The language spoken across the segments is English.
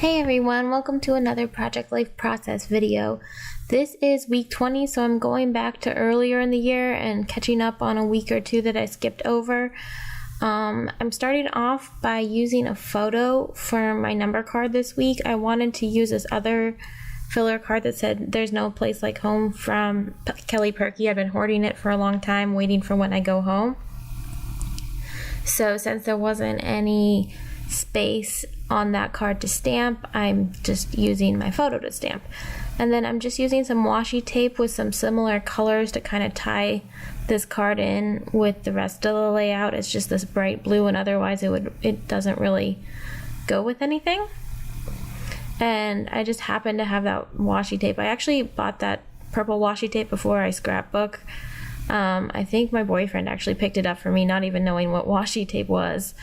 Hey everyone, welcome to another Project Life Process video. This is week 20, so I'm going back to earlier in the year and catching up on a week or two that I skipped over. I'm starting off by using a photo for my number card this week. I wanted to use this other filler card that said "There's no place like home" from Kelly Purkey. I've been hoarding it for a long time, waiting for when I go home. So since there wasn't any space on that card to stamp, I'm just using my photo to stamp. And then I'm just using some washi tape with some similar colors to kind of tie this card in with the rest of the layout. It's just this bright blue, and otherwise it doesn't really go with anything. And I just happen to have that washi tape. I actually bought that purple washi tape before I scrapbook. I think my boyfriend actually picked it up for me, not even knowing what washi tape was.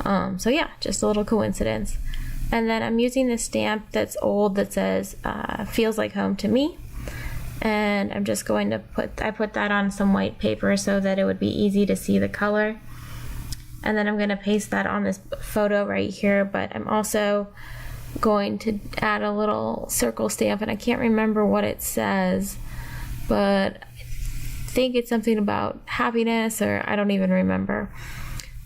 So yeah, just a little coincidence. And then I'm using this stamp that's old that says "Feels like home to me." And I'm just going to put that on some white paper so that it would be easy to see the color. And then I'm going to paste that on this photo right here, but I'm also going to add a little circle stamp, and I can't remember what it says, but I think it's something about happiness, or I don't even remember.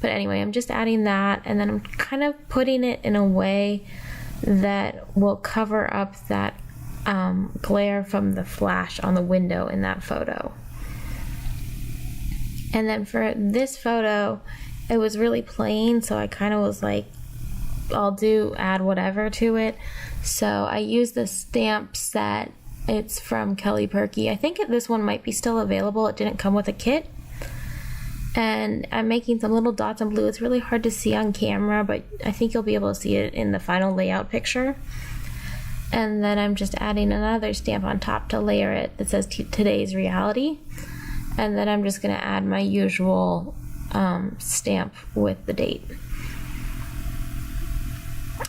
But anyway, I'm just adding that, and then I'm kind of putting it in a way that will cover up that glare from the flash on the window in that photo. And then for this photo, it was really plain, so I kind of was like, I'll add whatever to it. So I used the stamp set. It's from Kelly Purkey. I think this one might be still available. It didn't come with a kit. And I'm making some little dots in blue. It's really hard to see on camera, but I think you'll be able to see it in the final layout picture. And then I'm just adding another stamp on top to layer it that says "Today's Reality." And then I'm just going to add my usual stamp with the date.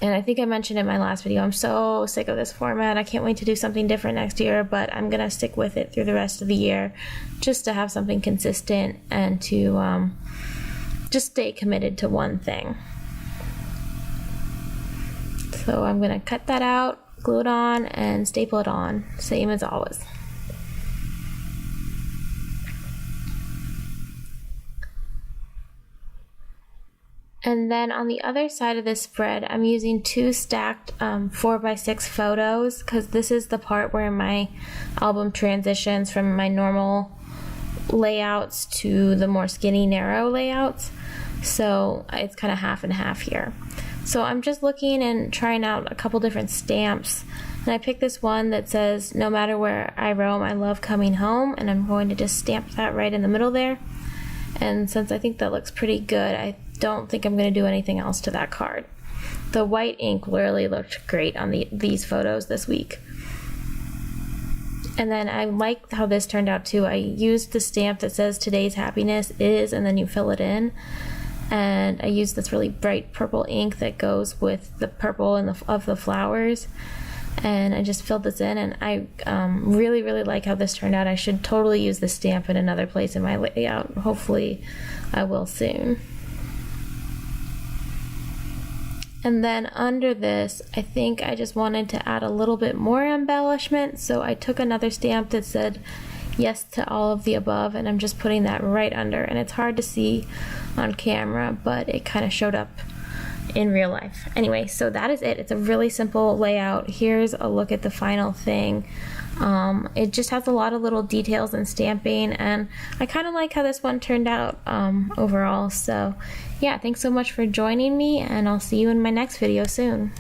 And I think I mentioned in my last video, I'm so sick of this format. I can't wait to do something different next year, but I'm going to stick with it through the rest of the year just to have something consistent and to just stay committed to one thing. So I'm going to cut that out, glue it on, and staple it on, same as always. And then on the other side of this spread, I'm using two stacked 4x6 photos, because this is the part where my album transitions from my normal layouts to the more skinny, narrow layouts. So it's kind of half and half here. So I'm just looking and trying out a couple different stamps. And I picked this one that says "No matter where I roam, I love coming home." And I'm going to just stamp that right in the middle there. And since I think that looks pretty good, I don't think I'm going to do anything else to that card. The white ink really looked great on these photos this week. And then I like how this turned out too. I used the stamp that says "Today's happiness is," and then you fill it in. And I used this really bright purple ink that goes with the purple of the flowers. And I just filled this in, and I really, really like how this turned out. I should totally use this stamp in another place in my layout. Hopefully I will soon. And then under this, I think I just wanted to add a little bit more embellishment, so I took another stamp that said "Yes to all of the above," and I'm just putting that right under. And it's hard to see on camera, but it kind of showed up in real life. Anyway, so that is it. It's a really simple layout. Here's a look at the final thing. It just has a lot of little details and stamping, and I kind of like how this one turned out overall. So yeah, thanks so much for joining me, and I'll see you in my next video soon.